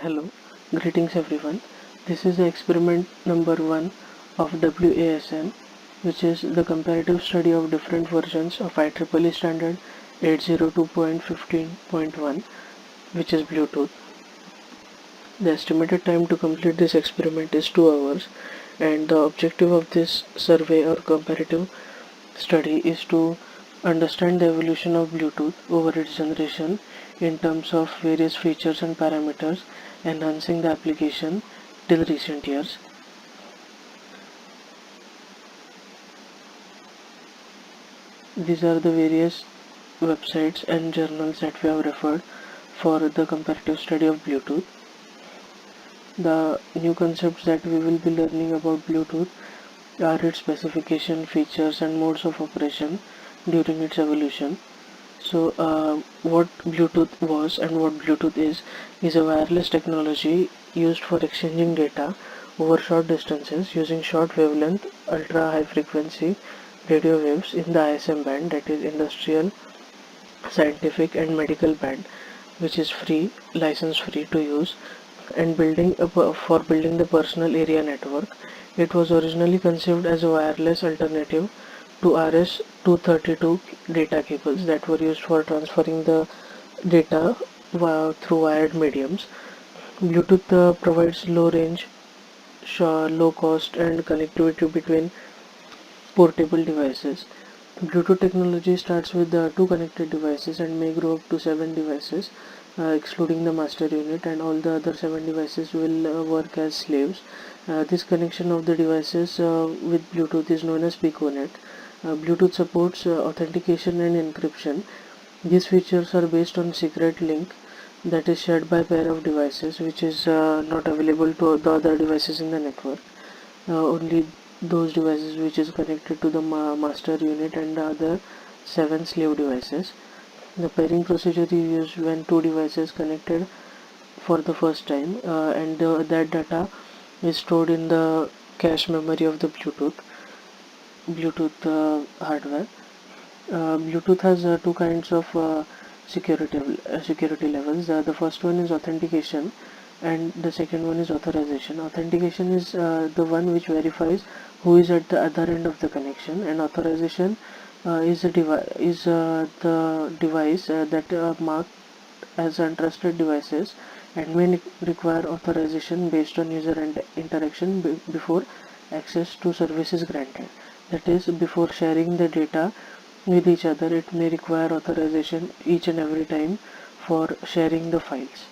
Hello, greetings everyone. This is the experiment number 1 of WASM, which is the comparative study of different versions of IEEE standard 802.15.1, which is Bluetooth. The estimated time to complete this experiment is 2 hours, and the objective of this survey or comparative study is to understand the evolution of Bluetooth over its generation in terms of various features and parameters, enhancing the application till recent years. These are the various websites and journals that we have referred for the comparative study of Bluetooth. The new concepts that we will be learning about Bluetooth are its specification, features and modes of operation during its evolution. So what Bluetooth was and what Bluetooth is a wireless technology used for exchanging data over short distances using short wavelength ultra high frequency radio waves in the ISM band, that is industrial, scientific and medical band, which is free, license free to use, and for building the personal area network. It was originally conceived as a wireless alternative to RS-232 data cables that were used for transferring the data through wired mediums. Bluetooth provides low range, low cost and connectivity between portable devices. Bluetooth technology starts with 2 connected devices and may grow up to 7 devices, excluding the master unit, and all the other 7 devices will work as slaves. This connection of the devices with Bluetooth is known as Piconet. Bluetooth supports authentication and encryption. These features are based on secret link that is shared by pair of devices, which is not available to the other devices in the network. Only those devices which is connected to the master unit and the other 7 slave devices. The pairing procedure is used when 2 devices connected for the first time, and that data is stored in the cache memory of the Bluetooth hardware. Bluetooth has 2 kinds of security levels. The first one is authentication, and the second one is authorization. Authentication is the one which verifies who is at the other end of the connection, and authorization the device that are marked as untrusted devices and may require authorization based on user interaction before access to service is granted. That is, before sharing the data with each other, it may require authorization each and every time for sharing the files.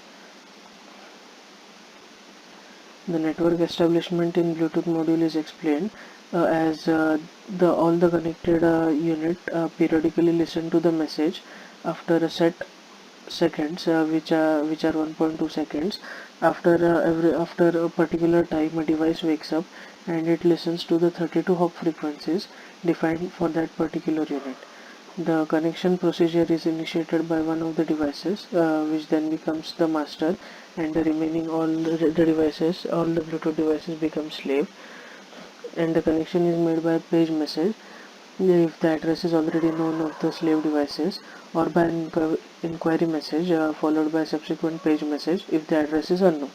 The network establishment in Bluetooth module is explained as all the connected unit periodically listen to the message after a set seconds, which are 1.2 seconds. After a particular time, a device wakes up and it listens to the 32 hop frequencies defined for that particular unit. The connection procedure is initiated by one of the devices, which then becomes the master, and the remaining all the Bluetooth devices become slave. And the connection is made by a page message if the address is already known of the slave devices, or by an inquiry message followed by a subsequent page message if the address is unknown.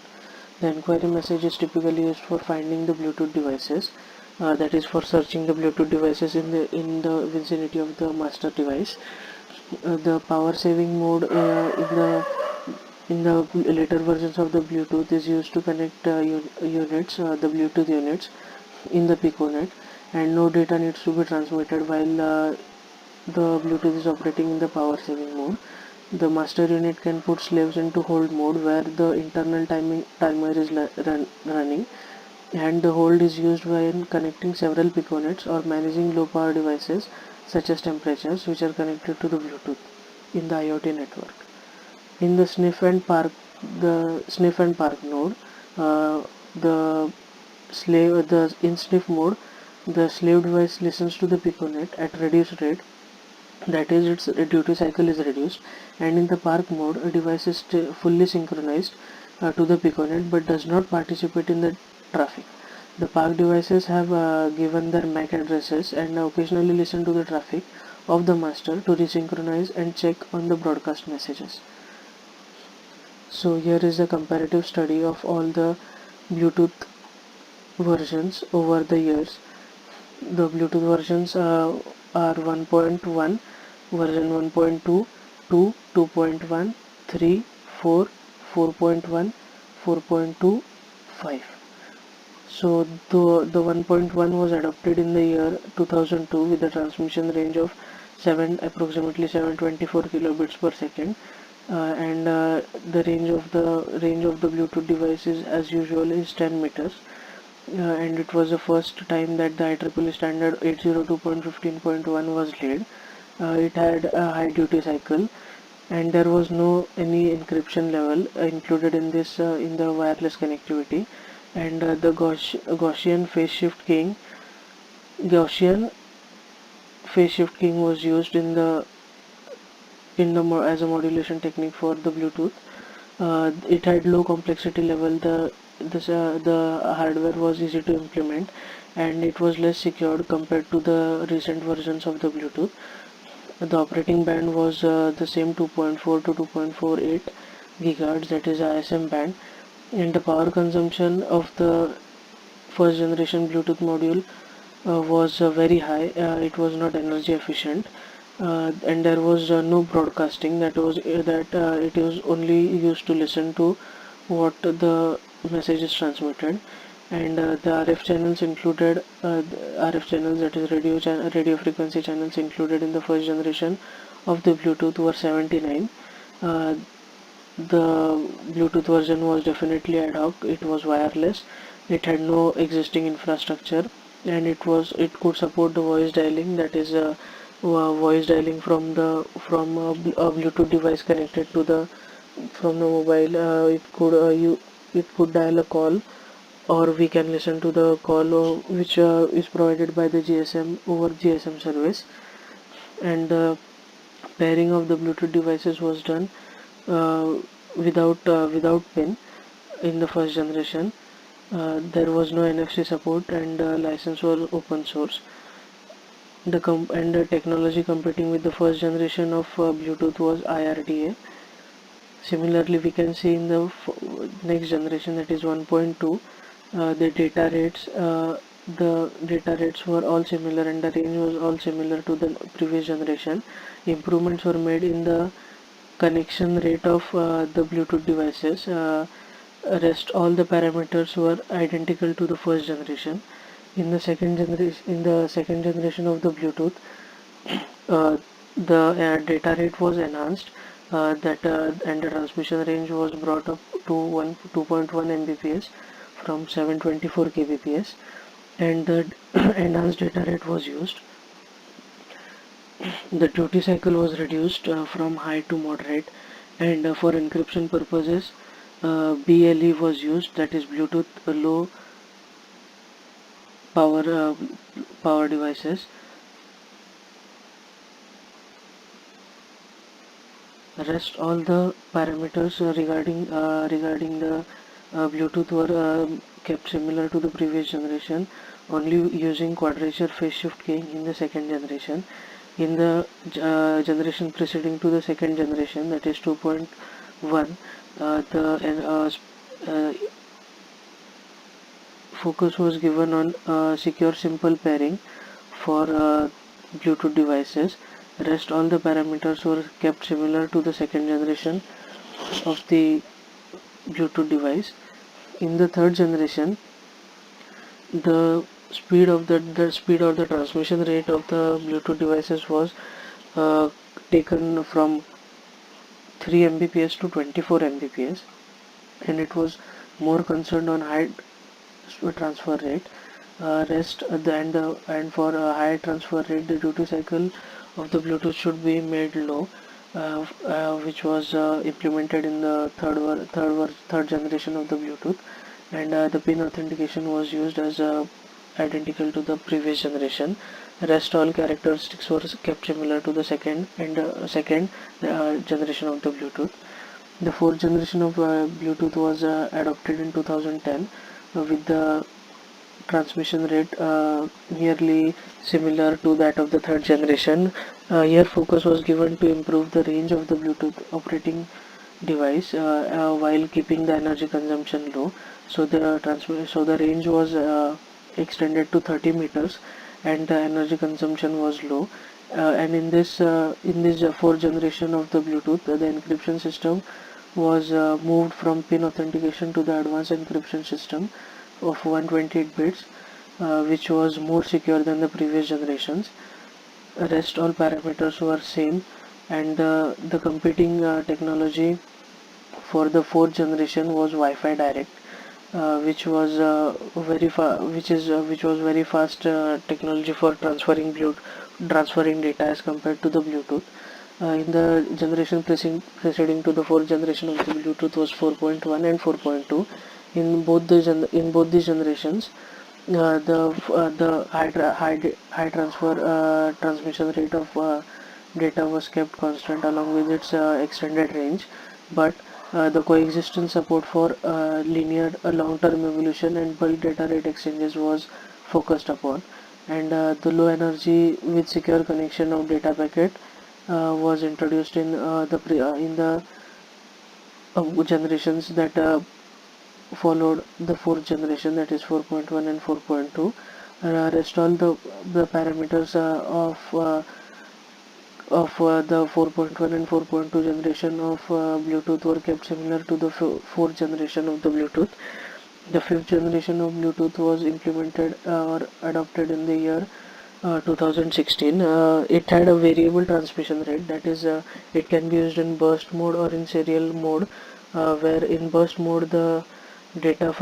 The inquiry message is typically used for finding the Bluetooth devices, that is for searching the Bluetooth devices in the vicinity of the master device. The power saving mode in the later versions of the Bluetooth is used to connect units, the Bluetooth units in the Piconet, and no data needs to be transmitted while the Bluetooth is operating in the power saving mode. The master unit can put slaves into hold mode where the internal timer is running, and the hold is used when connecting several Piconets or managing low power devices such as temperatures which are connected to the Bluetooth in the IoT network. In the sniff and park node, the in sniff mode, the slave device listens to the Piconet at reduced rate, that is, its duty cycle is reduced, and in the park mode, a device is fully synchronized to the Piconet but does not participate in the traffic. The park devices have given their MAC addresses and occasionally listen to the traffic of the master to resynchronize and check on the broadcast messages. So here is a comparative study of all the Bluetooth versions over the years. The Bluetooth versions are 1.1, version 1.2, 2, 2.1, 3, 4, 4.1, 4.2, 5. So the 1.1 was adopted in the year 2002 with a transmission range of approximately 724 kilobits per second, and the range of the Bluetooth device is, as usual, is 10 meters. And it was the first time that the IEEE standard 802.15.1 was laid. It had a high duty cycle, and there was no any encryption level included in this in the wireless connectivity. And the Gaussian phase shift keying was used as a modulation technique for the Bluetooth. It had low complexity level. The hardware was easy to implement, and it was less secured compared to the recent versions of the Bluetooth. The operating band was the same 2.4 to 2.48 gigahertz, that is ISM band, and the power consumption of the first generation Bluetooth module was very high. It was not energy efficient, and there was no broadcasting. It was only used to listen to what the message is transmitted. And the RF channels included RF channels, that is radio frequency channels, included in the first generation of the Bluetooth were 79. uh, the Bluetooth version was definitely ad hoc. It was wireless. It had no existing infrastructure, and it could support the voice dialing, that is voice dialing from a Bluetooth device connected to the from the mobile. It could dial a call, or we can listen to the call which is provided by the GSM over GSM service. And pairing of the Bluetooth devices was done uh, without pin in the first generation. There was no NFC support, and license was open source. The technology competing with the first generation of Bluetooth was IRDA. Similarly, we can see in the next generation, that is 1.2, the data rates were all similar, and the range was all similar to the previous generation. Improvements were made in the connection rate of the Bluetooth devices. Rest all the parameters were identical to the first generation. In the second generation of the Bluetooth, uh, the data rate was enhanced, and the transmission range was brought up to 2.1 Mbps from 724 kbps, and the enhanced data rate was used. The duty cycle was reduced from high to moderate, and for encryption purposes, BLE was used, that is Bluetooth low power power devices. Rest all the parameters regarding the Bluetooth were kept similar to the previous generation, only using quadrature phase shift keying in the second generation. In the generation preceding to the second generation, that is 2.1, the focus was given on secure simple pairing for Bluetooth devices. Rest all the parameters were kept similar to the second generation of the Bluetooth device. In the third generation, the speed or the transmission rate of the Bluetooth devices was uh, taken from 3 Mbps to 24 Mbps, and it was more concerned on high transfer rate. And for a high transfer rate, the duty cycle of the Bluetooth should be made low, which was implemented in the third generation of the Bluetooth. And the pin authentication was used as identical to the previous generation. Rest all characteristics were kept similar to the second generation of the Bluetooth. The fourth generation of Bluetooth was adopted in 2010 with the transmission rate nearly similar to that of the third generation. Here focus was given to improve the range of the Bluetooth device while keeping the energy consumption low. So the range was extended to 30 meters, and the energy consumption was low. And in this fourth generation of the Bluetooth, the encryption system was moved from pin authentication to the advanced encryption system of 128 bits, which was more secure than the previous generations. Rest all parameters were same, and the competing technology for the fourth generation was Wi-Fi Direct, which was very fast technology for transferring data as compared to the Bluetooth. In the generation preceding to the fourth generation of the Bluetooth was 4.1 and 4.2. In both these generations, the high transmission rate of data was kept constant along with its extended range, but the coexistence support for linear long-term evolution and bulk data rate exchanges was focused upon, and the low energy with secure connection of data packet was introduced in the generations that followed the fourth generation, that is 4.1 and 4.2. Rest all the parameters of the 4.1 and 4.2 generation of Bluetooth were kept similar to the fourth generation of the Bluetooth. The fifth generation of Bluetooth was implemented or adopted in the year 2016. It had a variable transmission rate, that is, it can be used in burst mode or in serial mode, where in burst mode the data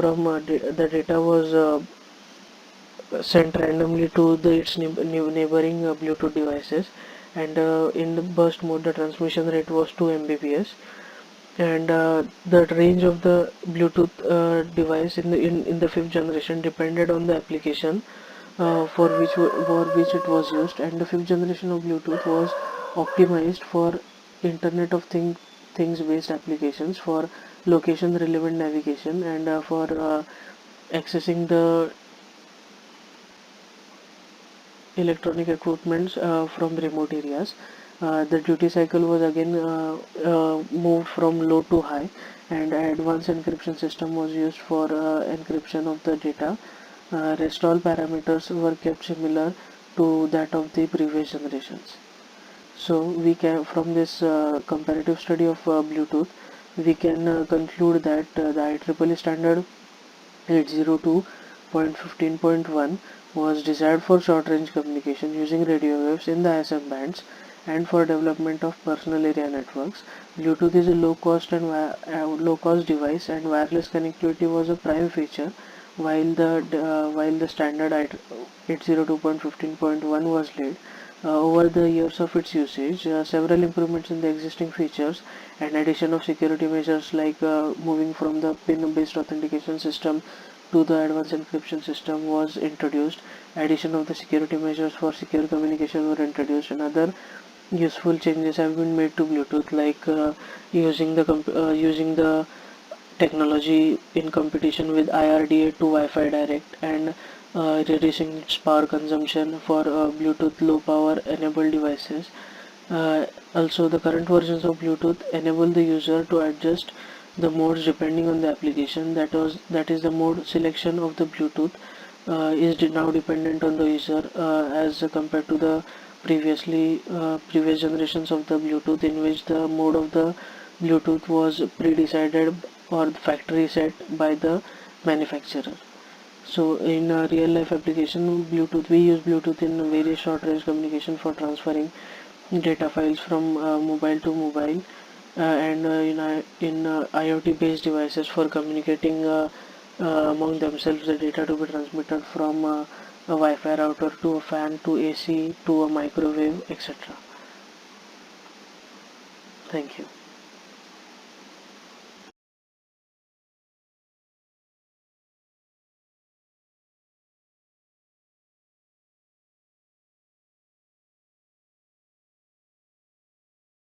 was sent randomly to its neighboring Bluetooth devices, and in the burst mode the transmission rate was 2 Mbps, and the range of the Bluetooth device in the fifth generation depended on the application for which it was used, and the fifth generation of Bluetooth was optimized for Internet of Things based applications, for location relevant navigation, and for accessing the electronic equipments from remote areas. The duty cycle was again moved from low to high, and advanced encryption system was used for encryption of the data. Rest all parameters were kept similar to that of the previous generations. So we can, from this comparative study of Bluetooth, we can conclude that the IEEE standard 802.15.1 was designed for short-range communication using radio waves in the ISM bands and for development of personal area networks. Bluetooth is a low-cost device, and wireless connectivity was a prime feature, while the standard 802.15.1 was laid. Over the years of its usage, several improvements in the existing features and addition of security measures like moving from the pin-based authentication system to the advanced encryption system was introduced. Addition of the security measures for secure communication were introduced, and other useful changes have been made to Bluetooth, like using the technology in competition with IRDA to Wi-Fi Direct, and reducing its power consumption for Bluetooth low power enabled devices. Also, the current versions of Bluetooth enable the user to adjust the modes depending on the application. That is the mode selection of the Bluetooth is now dependent on the user, as compared to the previous generations of the Bluetooth, in which the mode of the Bluetooth was pre-decided or factory set by the manufacturer. So in a real life application, we use Bluetooth in various short range communication for transferring data files from mobile to mobile, and in IoT based devices for communicating among themselves the data to be transmitted from a Wi-Fi router to a fan to AC to a microwave, etc. Thank you.